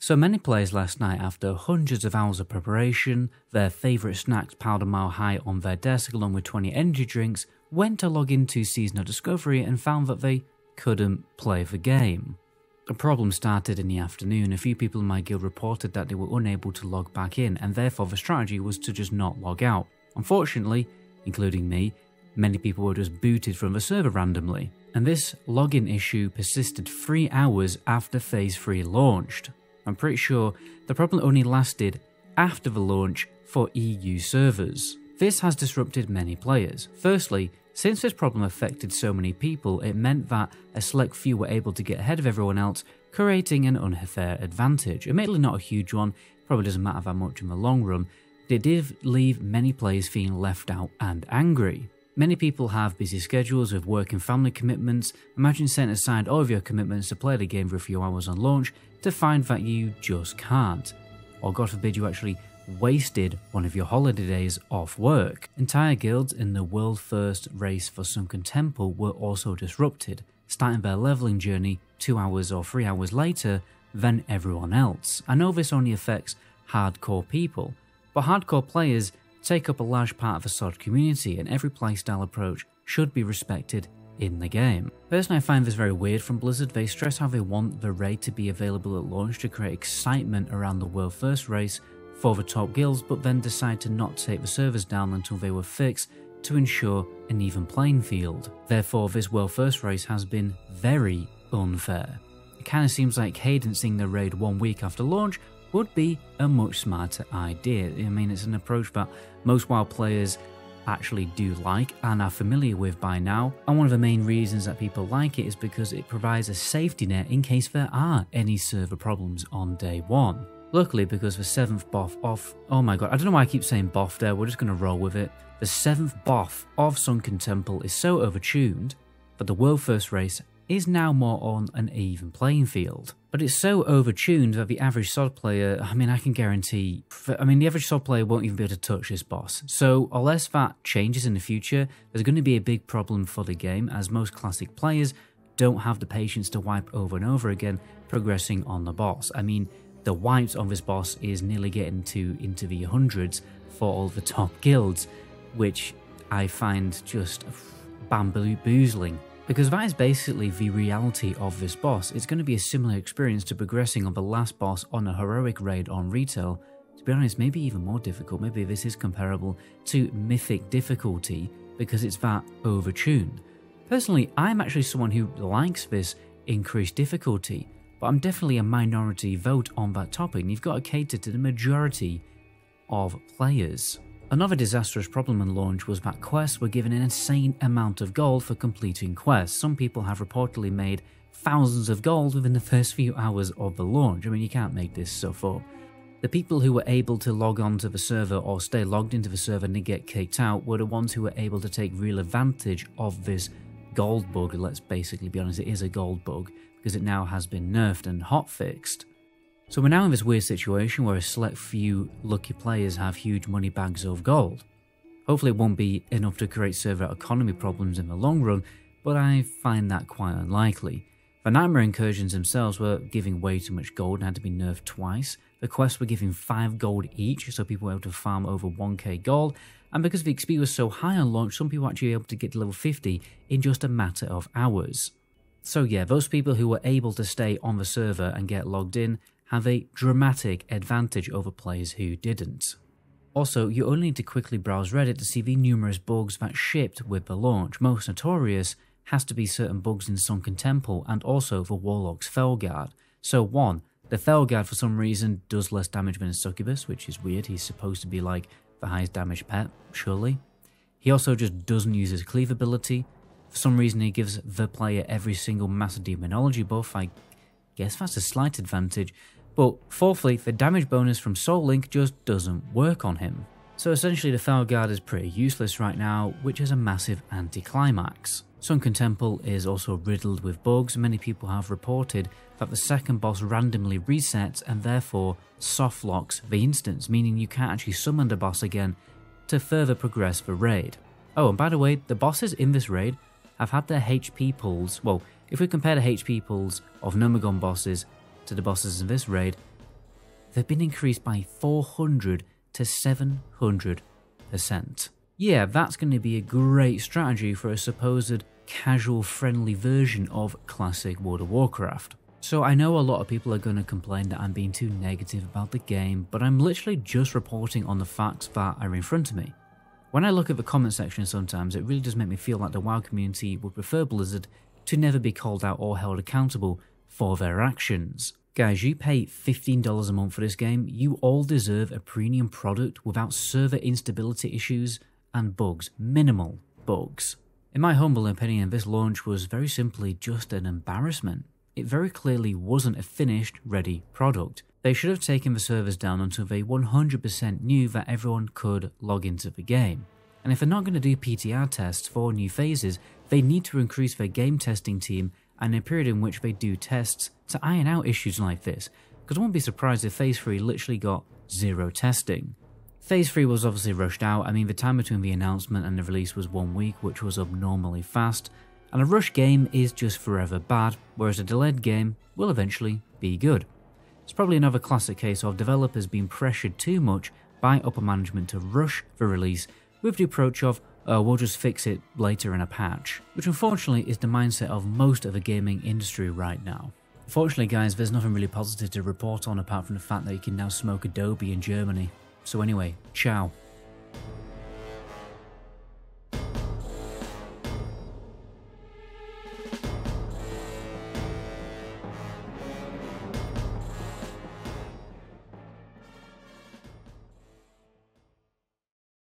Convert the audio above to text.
So many players last night, after hundreds of hours of preparation, their favourite snacks piled a mile high on their desk along with 20 energy drinks, went to log into Season of Discovery and found that they couldn't play the game. The problem started in the afternoon. A few people in my guild reported that they were unable to log back in, and therefore the strategy was to just not log out. Unfortunately, including me, many people were just booted from the server randomly, and this login issue persisted 3 hours after Phase 3 launched. I'm pretty sure the problem only lasted after the launch for EU servers. This has disrupted many players. Firstly, since this problem affected so many people, it meant that a select few were able to get ahead of everyone else, creating an unfair advantage. Admittedly not a huge one, probably doesn't matter that much in the long run, but it did leave many players feeling left out and angry. Many people have busy schedules with work and family commitments. Imagine setting aside all of your commitments to play the game for a few hours on launch to find that you just can't. Or God forbid you actually wasted one of your holiday days off work. Entire guilds in the world first race for Sunken Temple were also disrupted, starting their leveling journey 2 hours or 3 hours later than everyone else. I know this only affects hardcore people, but hardcore players take up a large part of the SoD community, and every playstyle approach should be respected in the game. Personally, I find this very weird from Blizzard. They stress how they want the raid to be available at launch to create excitement around the world first race for the top guilds, but then decide to not take the servers down until they were fixed to ensure an even playing field. Therefore, this world first race has been very unfair. It kind of seems like cadencing the raid 1 week after launch would be a much smarter idea. I mean, it's an approach that most WoW players actually do like and are familiar with by now, and one of the main reasons that people like it is because it provides a safety net in case there are any server problems on day 1. Luckily, because the 7th buff of, oh my god, I don't know why I keep saying buff there, we're just going to roll with it. The 7th buff of Sunken Temple is so overtuned that the world first race is now more on an even playing field. But it's so overtuned that the average SoD player, I mean, I can guarantee, the average SoD player won't even be able to touch this boss. So unless that changes in the future, there's going to be a big problem for the game, as most classic players don't have the patience to wipe over and over again, progressing on the boss. I mean, the wipes on this boss is nearly getting into the hundreds for all the top guilds, which I find just bamboozling. Because that is basically the reality of this boss. It's going to be a similar experience to progressing on the last boss on a heroic raid on retail. To be honest, maybe even more difficult. Maybe this is comparable to mythic difficulty because it's that overtuned. Personally, I'm actually someone who likes this increased difficulty, but I'm definitely a minority vote on that topic, and you've got to cater to the majority of players. Another disastrous problem in launch was that quests were given an insane amount of gold for completing quests. Some people have reportedly made thousands of gold within the first few hours of the launch. I mean, you can't make this stuff up. The people who were able to log on to the server or stay logged into the server and get kicked out were the ones who were able to take real advantage of this gold bug. Let's basically be honest, it is a gold bug because it now has been nerfed and hotfixed. So we're now in this weird situation where a select few lucky players have huge money bags of gold. Hopefully it won't be enough to create server economy problems in the long run, but I find that quite unlikely. The Nightmare incursions themselves were giving way too much gold and had to be nerfed twice. The quests were giving 5 gold each, so people were able to farm over 1k gold, and because the XP was so high on launch, some people were actually able to get to level 50 in just a matter of hours. So yeah, those people who were able to stay on the server and get logged in have a dramatic advantage over players who didn't. Also, you only need to quickly browse Reddit to see the numerous bugs that shipped with the launch. Most notorious has to be certain bugs in Sunken Temple and also the Warlock's Felguard. So 1, the Felguard for some reason does less damage than a Succubus, which is weird. He's supposed to be like the highest damage pet, surely. He also just doesn't use his cleave ability. For some reason he gives the player every single Master Demonology buff. I guess that's a slight advantage. But fourthly, the damage bonus from Soul Link just doesn't work on him. So essentially the Felguard is pretty useless right now, which is a massive anticlimax. Sunken Temple is also riddled with bugs. Many people have reported that the second boss randomly resets and therefore soft locks the instance, meaning you can't actually summon the boss again to further progress the raid. Oh, and by the way, the bosses in this raid have had their HP pulls, well, if we compare the HP pulls of Nomagon bosses to the bosses in this raid, they've been increased by 400 to 700%. Yeah, that's going to be a great strategy for a supposed casual-friendly version of classic World of Warcraft. So I know a lot of people are going to complain that I'm being too negative about the game, but I'm literally just reporting on the facts that are in front of me. When I look at the comment section sometimes, it really does make me feel like the WoW community would prefer Blizzard to never be called out or held accountable for their actions. Guys, you pay $15 a month for this game, you all deserve a premium product without server instability issues and bugs, minimal bugs. In my humble opinion, this launch was very simply just an embarrassment. It very clearly wasn't a finished, ready product. They should have taken the servers down until they 100% knew that everyone could log into the game. And if they're not going to do PTR tests for new phases, they need to increase their game testing team and a period in which they do tests to iron out issues like this, because I won't be surprised if Phase 3 literally got zero testing. Phase 3 was obviously rushed out. I mean, the time between the announcement and the release was 1 week, which was abnormally fast, and a rushed game is just forever bad, whereas a delayed game will eventually be good. It's probably another classic case of developers being pressured too much by upper management to rush the release with the approach of, oh, we'll just fix it later in a patch, which unfortunately is the mindset of most of the gaming industry right now. Fortunately guys, there's nothing really positive to report on apart from the fact that you can now smoke Adobe in Germany. So anyway, ciao.